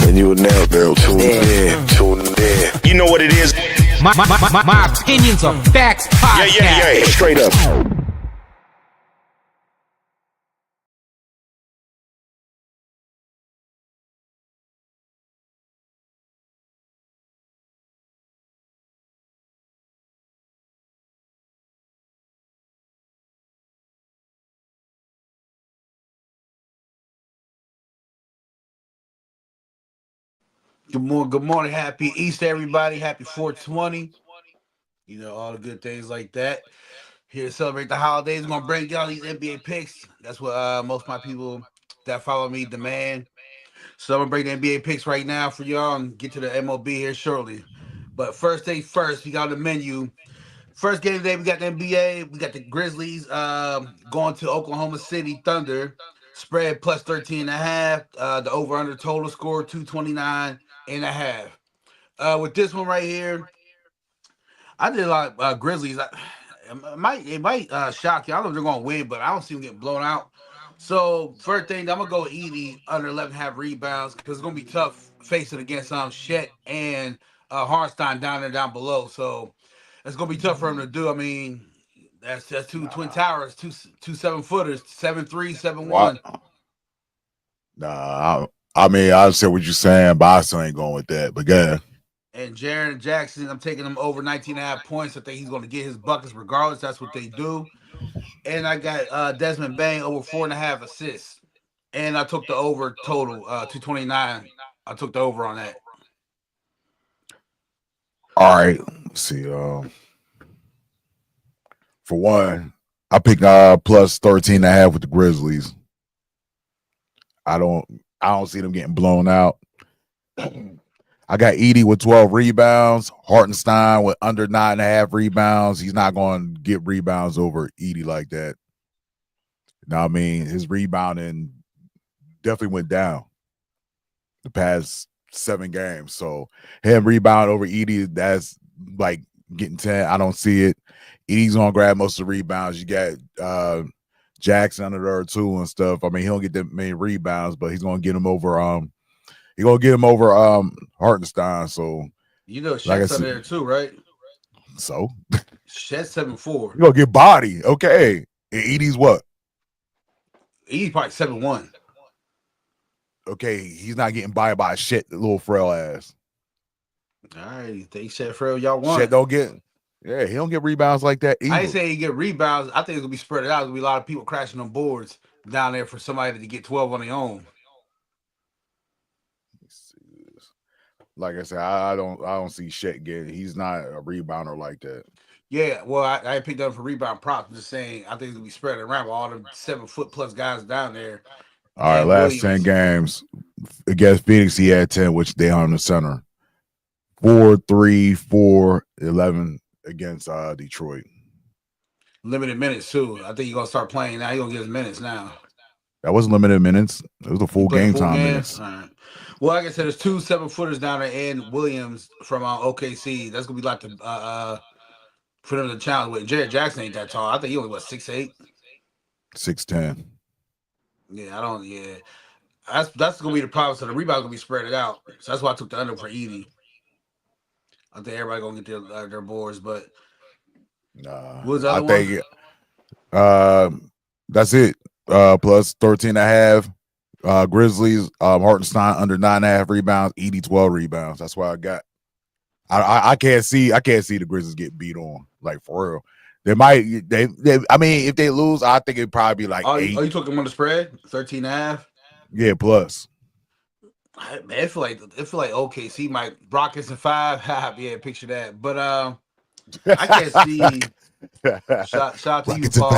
And you will never be able to tune in. Tune in. You know what it is? My opinions are facts podcast. Yeah. Straight up. Good morning. Happy Easter, everybody. Happy 420. You know, all the good things like that. Here to celebrate the holidays. We're going to bring y'all these NBA picks. That's what most of my people that follow me demand. So I'm going to bring the NBA picks right now for y'all and get to the MLB here shortly. But first things first, we got the menu. First game today, we got the NBA. We got the Grizzlies going to Oklahoma City Thunder. Spread plus 13.5. The over-under total score 229.5. With this one right here, I did a lot of Grizzlies. It might shock you. I don't know if they're going to win, but I don't see them getting blown out. So first thing, I'm gonna go Edie under 11.5 rebounds because it's gonna be tough facing against Shet and Harnstein down below. So it's gonna be tough for him to do. I mean, that's two twin towers, two 7-footers, 7'3", 7'1". I mean, I understand what you're saying, but I still ain't going with that. But yeah. And Jaren Jackson, I'm taking him over 19.5 points. I think he's going to get his buckets regardless. That's what they do. And I got Desmond Bane over 4.5 assists. And I took the over total, 229. I took the over on that. All right. Let's see. For one, I picked plus 13.5 with the Grizzlies. I don't see them getting blown out. I got Edie with 12 rebounds. Hartenstein with under 9.5 rebounds. He's not going to get rebounds over Edie like that. Now, I mean, his rebounding definitely went down the past 7 games. So him rebound over Edie, that's like getting 10. I don't see it. Edie's going to grab most of the rebounds. You got Jackson under there too and stuff. I mean, he don't get that many rebounds, but he's going to get him over Hartenstein. So you know, Shet's under there too, right? So Shet's 7'4". You gonna get body, okay? And Edie's what? Edie's probably 7'1". Okay, he's not getting by Shet, the little frail ass. All right, you think Shet frail? Y'all want? Shet don't get. Yeah, he don't get rebounds like that either. I ain't saying he get rebounds. I think it's gonna be spread out. There's gonna be a lot of people crashing on boards down there for somebody to get 12 on their own. Like I said, I don't see Shet getting. He's not a rebounder like that. Yeah, well, I picked up for rebound props. I'm just saying, I think it's gonna be spread around with all the 7-foot plus guys down there. All right, last 10 games against Phoenix, he had 10, which they on the center. 4, 3, 4, 11 against Detroit. Limited minutes too. I think he's gonna start playing now. He's gonna get his minutes now. That wasn't limited minutes. It was a full game time minutes. All right. Well, like I said, there's 2 7-footers down there and Williams from OKC. That's gonna be like the for them to challenge with. Jared Jackson ain't that tall. I think he only 6'8", 6'10". Yeah, that's gonna be the problem. So the rebound's gonna be spread out. So that's why I took the under for Edie. I think everybody gonna get their boards, but I think that's it. Plus 13.5. Grizzlies, Hartenstein under 9.5 rebounds, Edie 12 rebounds. That's what I got. I can't see the Grizzlies get beat on, like, for real. They might. I mean, if they lose, I think it'd probably be like 8. Oh, you took them on the spread 13.5. Yeah, plus. Man, it feel like OKC might Rockets and 5. Yeah, picture that. But I can't see. Shout out to you, Paul.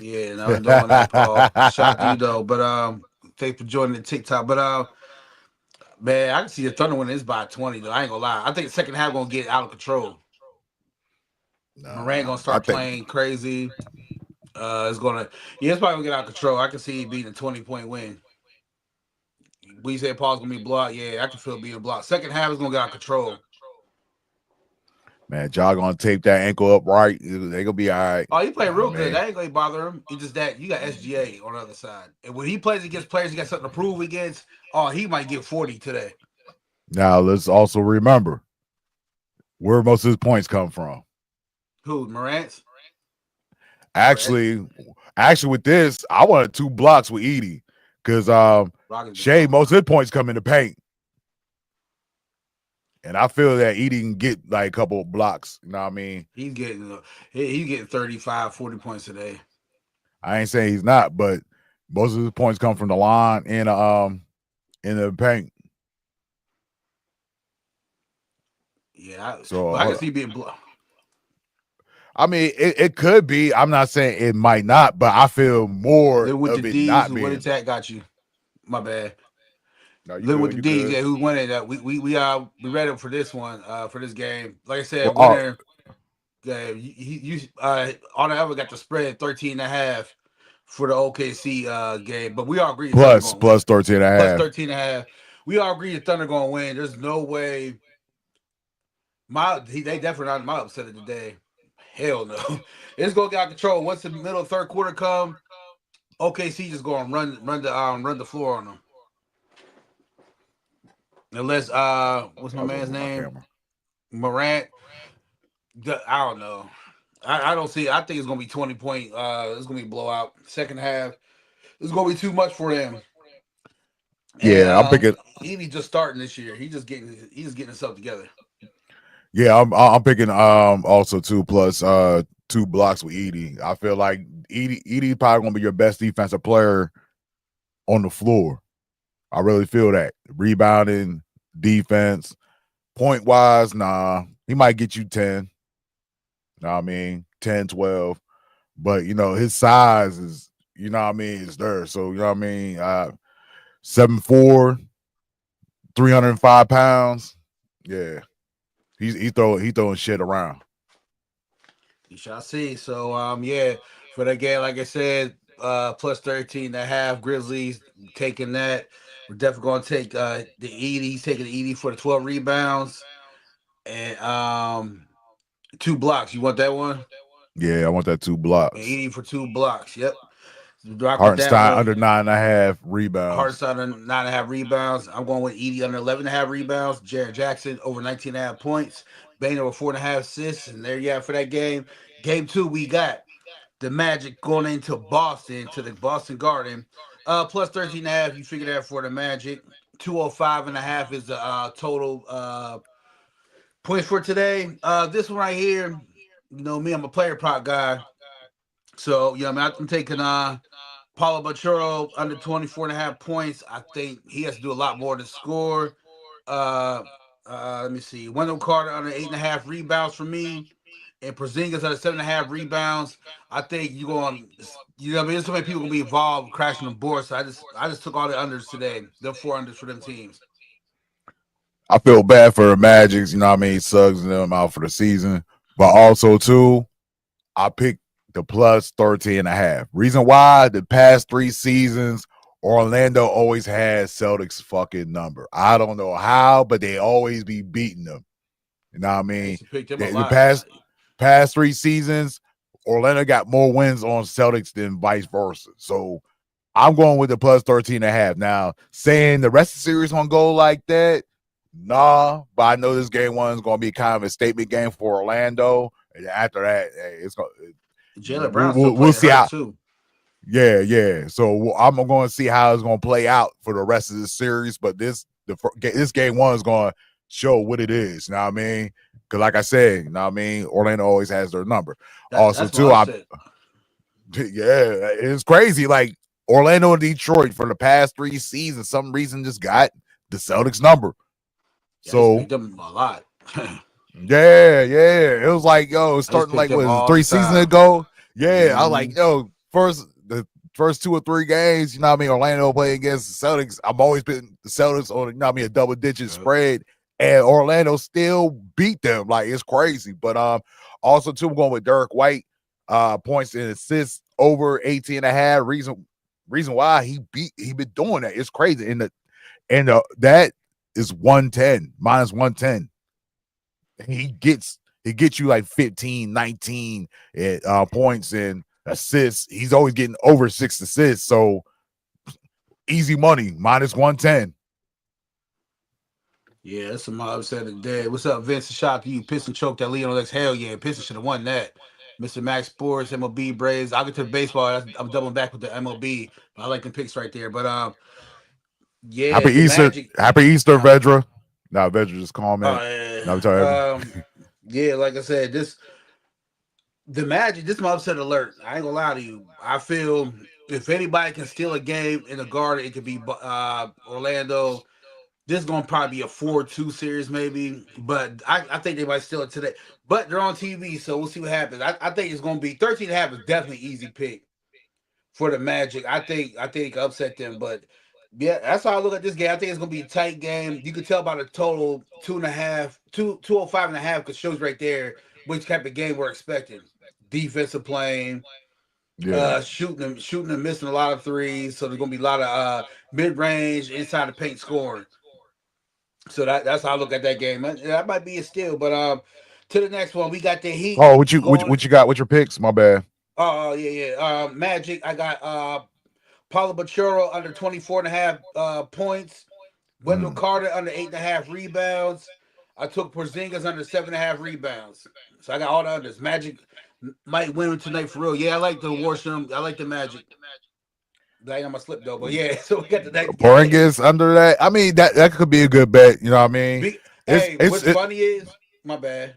Yeah, no, I'm doing that, Paul. Shout out to you though. But thanks for joining the TikTok. But man, I can see the Thunder winning this by 20 though. I ain't gonna lie. I think the second half gonna get out of control. Morant gonna start playing crazy. It's probably gonna get out of control. I can see it being a 20-point win. We said Paul's gonna be blocked. Yeah, I can feel it being blocked. Second half is gonna get out of control. Man, y'all gonna tape that ankle up right. They gonna be all right. Oh, he played real Man. good. That ain't gonna bother him. It's just that you got SGA on the other side, and when he plays against players, he got something to prove against. Oh, he might get 40 today. Now let's also remember where most of his points come from. Who? Morant's? Actually, with this, I wanted 2 blocks with Edie because Shea, most of his points come in the paint. And I feel that Edie can get like a couple of blocks. You know what I mean? He's getting 35, 40 points today. I ain't saying he's not, but most of his points come from the line and in the paint. Yeah, so I can see being blocked. I mean, it could be. I'm not saying it might not, but I feel more Then with of the it D's, not who being. won attack got you. My bad. No, you Then good, with the you D's, good. yeah, who won it? We ready for this one, for this game. Like I said, Well, winner. Yeah, you on the other got the spread 13.5 for the OKC game, but we all agree the Thunder plus going to win. 13 and a Plus half. 13.5. We all agree the Thunder going to win. There's no way. They definitely not my upset of the day. Hell no. It's gonna get out of control. Once the middle of third quarter come, OKC just going to run the floor on them. Unless what's my man's name? Morant. I don't know. I don't see. I think it's gonna be 20 point. It's gonna be blowout. Second half, it's gonna be too much for them. Yeah, And, I'm picking. Edie's just starting this year. He's just getting himself together. Yeah, I'm picking also 2 plus 2 blocks with Edie. I feel like Edie probably gonna be your best defensive player on the floor. I really feel that. Rebounding, defense, point wise, nah. He might get you 10. You know what I mean? 10, 12. But his size is, is there. So, 7'4", 305 pounds. Yeah. He throwing shit around. You shall see. So yeah, for that game, like I said, plus 13.5. Grizzlies taking that. We're definitely gonna take the Edie. He's taking the Edie for the 12 rebounds and 2 blocks. You want that one? Yeah, I want that 2 blocks. And Edie for 2 blocks. Yep. Rock with that Hartenstein one. under 9.5 rebounds. Hartenstein under 9.5 rebounds. I'm going with Edie under 11.5 rebounds. Jared Jackson over 19.5 points. Bain over 4.5 assists. And there you have for that game. Game 2, we got the Magic going into Boston, to the Boston Garden. Plus 13.5. You figure that for the Magic. 205.5 is the total points for today. This one right here, me, I'm a player prop guy. So, I'm taking Paulo Banchero under 24.5 points. I think he has to do a lot more to score. Let me see. Wendell Carter under 8.5 rebounds for me. And Porzingis under 7.5 rebounds. I think you're going, there's so many people going to be involved crashing the board. So I just took all the unders today. The 4 unders for them teams. I feel bad for the Magics, Suggs and them out for the season. But also, too, I picked the plus 13.5. Reason why, the past 3 seasons, Orlando always has Celtics fucking number. I don't know how, but they always be beating them. You know what I mean? The past 3 seasons, Orlando got more wins on Celtics than vice versa. So I'm going with the plus 13.5. Now, saying the rest of the series gonna go like that, nah, but I know this game 1 is gonna be kind of a statement game for Orlando. And after that, hey, it's gonna Jaylen Brown we'll see how too. Yeah. So I'm going to see how it's going to play out for the rest of the series. But this game 1 is going to show what it is. You know what I mean? Because like I said, you know what I mean, Orlando always has their number. Also, too, yeah, it's crazy. Like Orlando and Detroit for the past 3 seasons, some reason just got the Celtics number. Yeah, so picked them a lot. Yeah. It was like, starting like what 3 seasons ago. Yeah, I was like, the first 2 or 3 games, you know what I mean, Orlando playing against the Celtics. I've always been the Celtics on, you know what I mean, a double-digit spread, and Orlando still beat them. Like, it's crazy. But also too, I'm going with Derek White, points and assists over 18.5. Reason why he been doing that. It's crazy. And that is 110 minus 110. He gets he gets you like 15, 19 points and assists. He's always getting over 6 assists. So easy money, minus 110. Yeah, that's some upset of the day. What's up, Vince? A shout out to you. Piston choked that Leon Lex. Hell yeah, Piston should have won that. Mr. Max Sports, MLB Braves. I'll get to the baseball. I'm doubling back with the MLB. I like the picks right there. But yeah, Happy the Easter. Magic. Happy Easter, Vedra. Now Vedra just comment. Now Uh, tell yeah, like I said, the Magic. This is my upset alert. I ain't gonna lie to you. I feel if anybody can steal a game in the Garden, it could be Orlando. This is gonna probably be a 4-2 series, maybe. But I think they might steal it today. But they're on TV, so we'll see what happens. I think it's gonna be 13.5 is definitely easy pick for the Magic. I think upset them, but yeah, that's how I look at this game. I think it's gonna be a tight game. You can tell by the total 2.5, 205.5, because shows right there which type of game we're expecting. Defensive playing, yeah. shooting and missing a lot of threes. So there's gonna be a lot of mid range, inside the paint scoring. So that's how I look at that game. That might be a steal, but to the next one, we got the Heat Oh, what you going. what you got? What's your picks? My bad. Oh yeah, yeah. Magic. I got Paulo Bachero under 24.5 points. Wendell Mm. Carter under 8.5 rebounds. I took Porzingis under 7.5 rebounds. So I got all the unders. Magic might win tonight for real. Yeah, I like the Warsham. I like the Magic. That ain't on my slip though, but yeah. So we got the next game. Porzingis under that. I mean, that could be a good bet. You know what I mean? Hey, what's It, funny is my bad.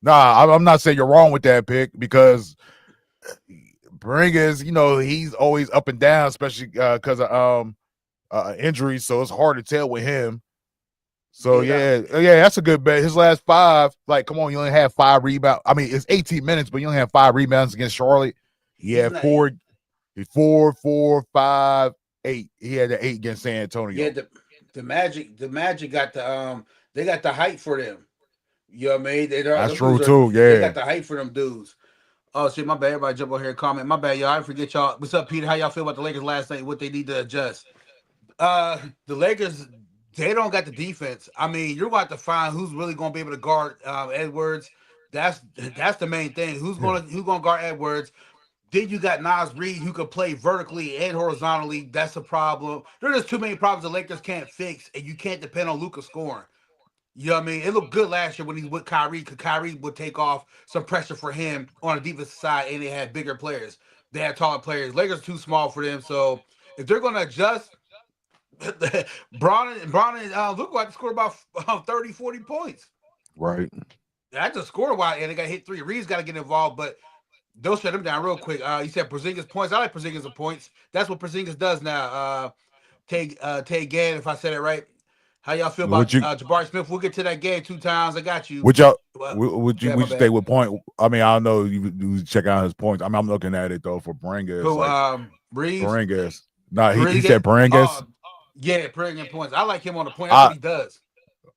nah, I'm not saying you're wrong with that pick because Porzingis, he's always up and down, especially because of injuries. So it's hard to tell with him. So Yeah, yeah, that's a good bet. His last 5, like, come on, you only have 5 rebounds. I mean, it's 18 minutes, but you only have 5 rebounds against Charlotte. He he's had not. 4, 5, 8. He had the 8 against San Yeah, Antonio. the Magic got the they got the height for them. You know what I mean? That's Them true dudes are too. they Yeah. got the height for them dudes. Oh shit, my bad. Everybody jump over here and comment. My bad, y'all. I forget y'all. What's up, Peter? How y'all feel about the Lakers last night? What they need to adjust? The Lakers, they don't got the defense. I mean, you're going to have to find who's really going to be able to guard Edwards. That's the main thing. Who's gonna guard Edwards? Then you got Nas Reed who could play vertically and horizontally. That's a problem. There's just too many problems the Lakers can't fix, and you can't depend on Luka scoring. You know what I mean? It looked good last year when he's with Kyrie, because Kyrie would take off some pressure for him on the defensive side, and they had bigger players. They had taller players. Lakers too small for them. So if they're going to adjust, Braun and Luka had to score about 30, 40 points. Right. That's a score while, and they got hit 3. Reeves got to get involved, but they'll shut him down real quick. You said Porzingis points. I like Porzingis of points. That's what Porzingis does now. Tay Gann, if I said it right. How y'all feel Would about you Jabari Smith? We'll get to that game 2 times. I got you. would y'all Well, would you yeah, my would you stay bad. with point? I mean, I don't know. You check out his points. I mean, I'm looking at it though for Porzingis. Who? Like Reeves. Porzingis. No, he Porzingis. said Porzingis. Yeah, Porzingis points. I like him on the point. That's what I he does.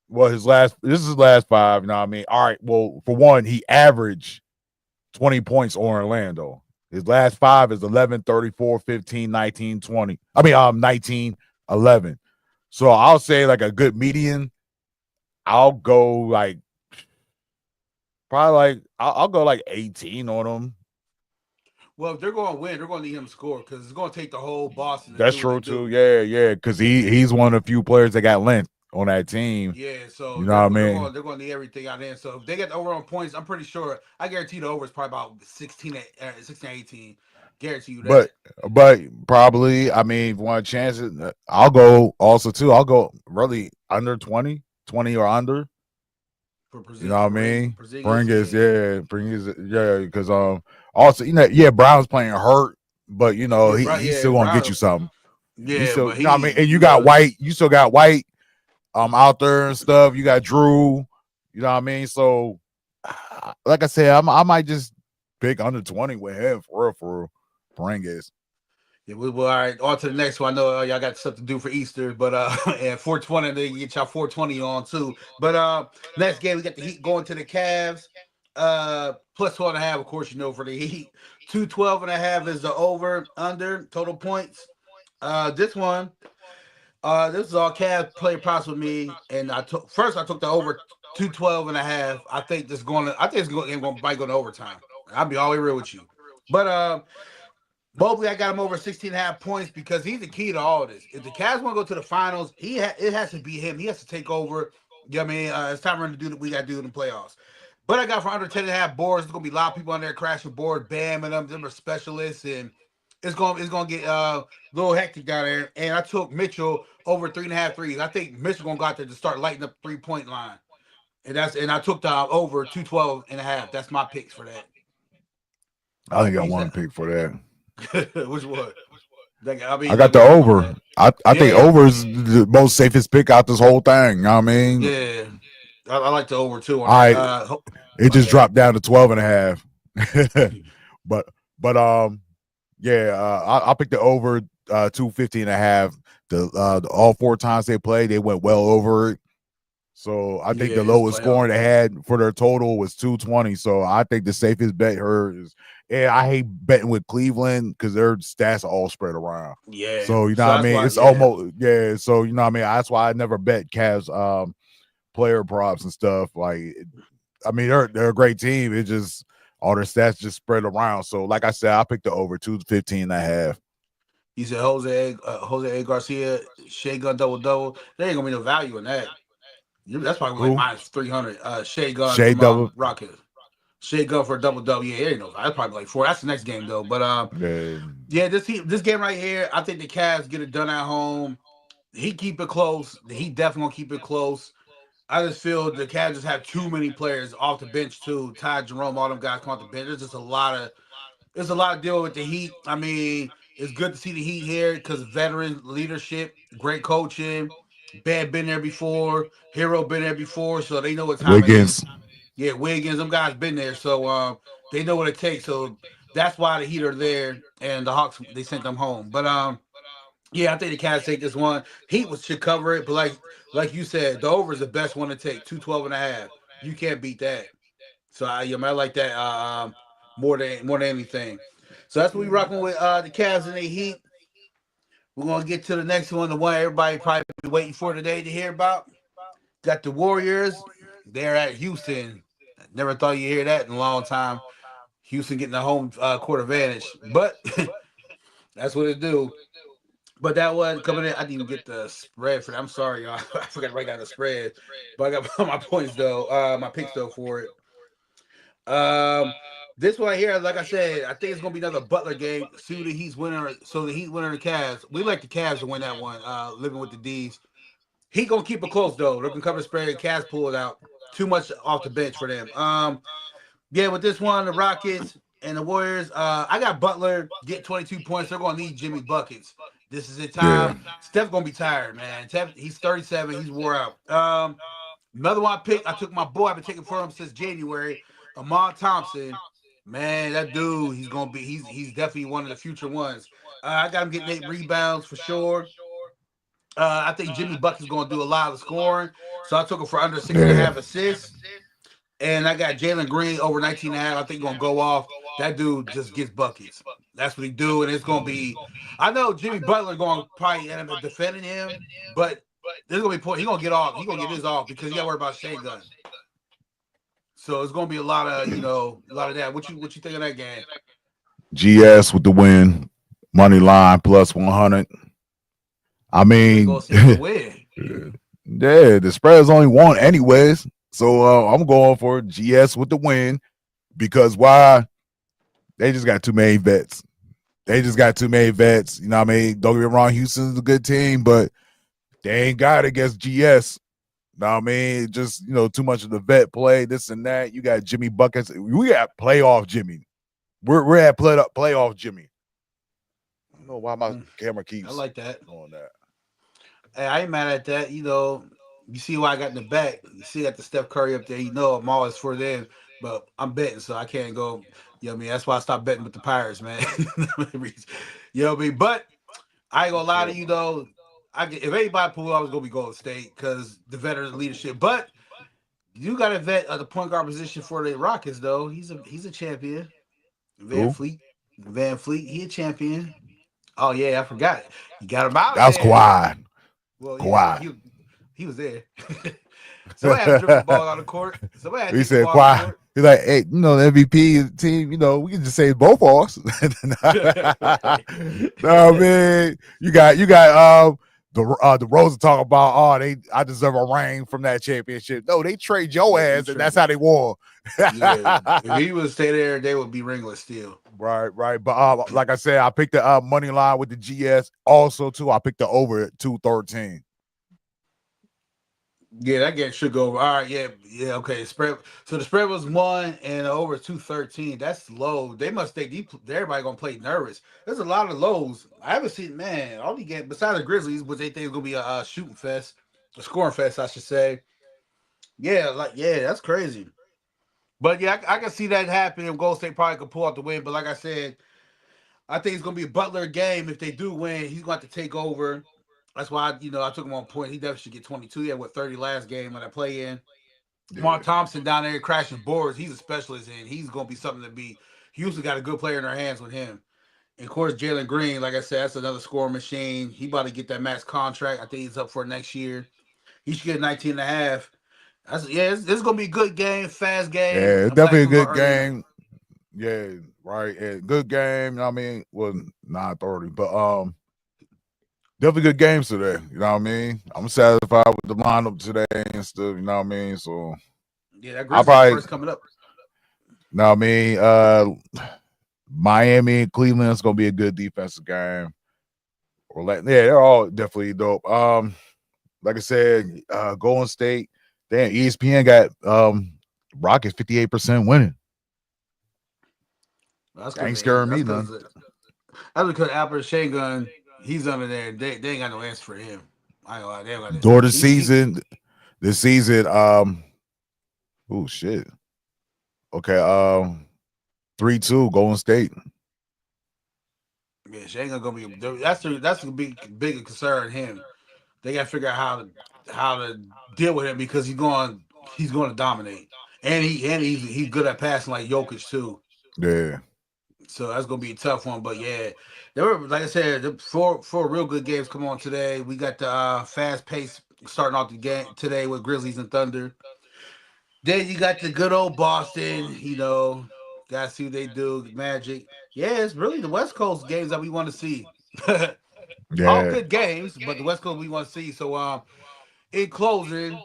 well, this is his last 5. You know what I mean? All right. Well, for one, he averaged 20 points on Orlando. His last 5 is 11, 34, 15, 19, 20. I mean, 19, 11. So I'll say like a good median. I'll go like probably like I'll go like 18 on him. Well, if they're going to win, they're going to need him to score, because it's going to take the whole Boston to That's do what they true too. do. Yeah. Because he's one of the few players that got length on that team. Yeah, so You know what I mean? they're going to need everything out of him. So if they get the over on points, I'm pretty sure. I guarantee the over is probably about 16, 18. Guarantee you But that. probably, I mean, if you want to chance it, I'll go also too. I'll go really under 20, 20 or under. For You know what I mean? Porzingis, Bring his, yeah, because also, yeah, Brown's playing hurt, but he's still gonna get you Brown. something. He's Yeah, still, but you know what I mean? And you got know, White, you still got White out there and stuff. You got Drew, you know what I mean? So like I said, I might just pick under 20 with him for real. Porzingis. yeah, well, all right. On to the next one. I know y'all got stuff to do for Easter, but and 420, they get y'all 420 on too. But next game we got the Heat going to the Cavs. Plus 12.5, of course, for the Heat. 212.5 is the over under total points. This one, this is all Cavs play props with me, and I took the over 212.5. I think this going to. I think it's going might go to overtime. I'll be all the way real with you. But Mobley, I got him over 16.5 points because he's the key to all of this. If the Cavs want to go to the finals, it has to be him. He has to take over. You know what I mean? It's time for him to do what we got to do in the playoffs. But I got for under 10.5 boards. There's gonna be a lot of people on there crashing board, Bam and them are specialists, and it's gonna get a little hectic down there. And I took Mitchell over 3.5 threes. I think Mitchell gonna go out there to start lighting up 3-point line. And I took the over 212.5. That's my picks for that. I think I want to pick for that. Which one? I got the over. I think over is the most safest pick out this whole thing. You know what I mean? Yeah. I like the over too. It just dropped down to 12.5. but I picked the over 215.5. The all 4 times they played, they went well over it. So I think the lowest scoring they had for their total was 220. So I think the safest bet is. And I hate betting with Cleveland because their stats are all spread around. Yeah. So you know what I mean? It's almost So you know what I mean? That's why I never bet Cavs player props and stuff. Like, I mean, they're a great team. It just all their stats just spread around. So like I said, I picked the over 215.5. You said Jose Garcia, Shea Gun double. There ain't gonna be no value in that. That's probably like minus 300. Shea Gun from double Rockets. Shea Gun for a double. Yeah, there ain't no. That's probably like 4. That's the next game though. But this game right here, I think the Cavs get it done at home. He keep it close. He definitely gonna keep it close. I just feel the Cavs just have too many players off the bench too. Ty Jerome, all them guys come off the bench. There's just a lot of deal with the Heat. I mean, it's good to see the Heat here because veteran leadership, great coaching. Bad been there before. Hero been there before, so they know what time it is. Yeah, Wiggins, them guys been there, so they know what it takes. So that's why the Heat are there, and the Hawks they sent them home. But I think the Cavs take this one. Heat should cover it, but like you said, the over is the best one to take. 212.5. You can't beat that. So I like that more than anything. So that's what we rocking with the Cavs and the Heat. We're gonna get to the next one, the one everybody probably been waiting for today to hear about. Got the Warriors. They're at Houston. Never thought you'd hear that in a long time. Houston getting the home court advantage, but that's what it do. But that one coming in, I didn't even get the spread for that. I'm sorry, y'all. I forgot to write down the spread, but I got my points though, my picks though for it. This one here, like I said, I think it's gonna be another Butler game. See the Heat's winner, so the Heat winner the Cavs. We like the Cavs to win that one. Living with the D's. He gonna keep it close though. They're gonna cover the spread. Cavs pull it out. Too much off the bench for them. With this one, the Rockets and the Warriors. I got Butler get 22 points. They're gonna need Jimmy buckets. This is the time. Yeah. Steph's gonna be tired, man. He's 37. He's wore out. Another one I picked. I took my boy. I've been taking for him since January. Amon Thompson. Man, that dude. He's definitely one of the future ones. I got him getting 8 rebounds for sure. I think Jimmy Bucket's going to do a lot of scoring. So I took him for under 6.5 assists. And I got Jalen Green over 19.5. I think he's going to go off. That dude just gets buckets. That's what he do. And it's going to be – I know Jimmy Butler going to probably end up defending him. But there's going to be point. He's going to get off. He's going to get his off because he got to worry about Shea Gun. So it's going to be a lot of that. What you think of that game? GS with the win. Money line plus 100. I mean, the spread is only 1 anyways. So I'm going for GS with the win because why? They just got too many vets. You know what I mean? Don't get me wrong, Houston's a good team, but they ain't got it against GS. You know what I mean? Just, too much of the vet play, this and that. You got Jimmy Buckets. We got playoff Jimmy. We're at playoff Jimmy. I don't know why my camera keeps. I like that. On that. Hey, I ain't mad at that. You see why I got in the back. You see got the Steph Curry up there. I'm always for them, but I'm betting, so I can't go. You know what I mean? That's why I stopped betting with the Pirates, man. You know what I mean? But I ain't gonna lie to you though. If anybody pull out, I was gonna be Golden State because the veteran leadership. But you got to vet the point guard position for the Rockets though. He's a champion. Van Fleet, he a champion. Oh yeah, I forgot it. You got him out. That was Kawhi. Well, Kawhi. He was there. Somebody had to dribble the ball on the court. Somebody had to He take the said, ball on the "Why?" court. He's like, "Hey, the MVP team. We can just say both of us." No, man, you got the Rosa talk about, I deserve a ring from that championship. No, they trade your ass, and that's how they won. Yeah, if he would stay there, they would be ringless still. Right. But like I said, I picked the money line with the GS. Also, too, I picked the over at 213. Yeah, that game should go over. All right, yeah, okay. Spread. So the spread was 1 and over 213. That's low. They must think everybody gonna play nervous. There's a lot of lows. I haven't seen, man. All the game besides the Grizzlies, which they think is gonna be a shooting fest, a scoring fest, I should say. Yeah, that's crazy. But yeah, I can see that happening. Golden State probably could pull out the win. But like I said, I think it's gonna be a Butler game. If they do win, he's going to have to take over. That's why I took him on point. He definitely should get 22. He had 30 last game when I play in. Yeah. Mark Thompson down there crashing boards. He's a specialist, and he's going to be something to be. Houston got a good player in their hands with him. And of course, Jalen Green, like I said, that's another scoring machine. He about to get that max contract. I think he's up for next year. He should get 19 and a half. It's going to be a good game, fast game. Yeah, it's I'm glad definitely a it's gonna good go early. game. Yeah, right. Yeah, good game. I mean, well, 9:30, but definitely good games today. You know what I mean? I'm satisfied with the lineup today and stuff. You know what I mean? So Yeah, that I'll Grizzlies probably, first coming up. you know what I mean? Miami and Cleveland is gonna be a good defensive game. They're all definitely dope. Like I said, Golden State. Damn, ESPN got Rockets 58% winning. That's Ain't because scaring me none. that's because Albert Shangun, he's under there. They ain't got no answer for him. I know they got During the he, season, oh shit. Okay, 3-2 Golden State. Yeah, Shangun gonna be that's a big concern. Him, they got to figure out how to deal with him because he's going to dominate, and he's good at passing like Jokic too. Yeah. So that's gonna be a tough one. But yeah, there were, like I said, four real good games come on today. We got the fast pace starting off the game today with Grizzlies and Thunder. Then you got the good old Boston, gotta see what they do. Magic. Yeah, it's really the West Coast games that we want to see. All Yeah. good games, but the West Coast we want to see. So in closing,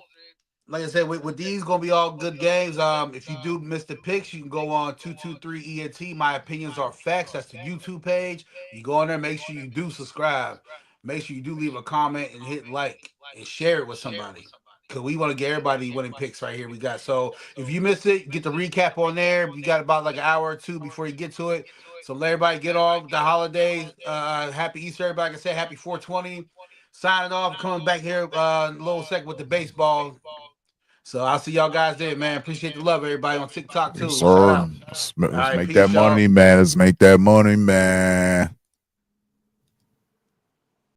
like I said, with these gonna be all good games. If you do miss the picks, you can go on 223 ENT. My opinions are facts. That's the YouTube page. You go on there, make sure you do subscribe. Make sure you do leave a comment and hit like and share it with somebody. Cause we want to get everybody winning picks right here. We got, so if you missed it, get the recap on there. You got about like an hour or two before you get to it. So let everybody get off the holidays. Happy Easter, everybody. Like I said, happy 420. Signing off, coming back here a little second with the baseball. So I'll see y'all guys there, man. Appreciate the love, everybody on TikTok Yes, too. Shout sir. out. Let's All right, make peace, that y'all. money, man. Let's make that money, man.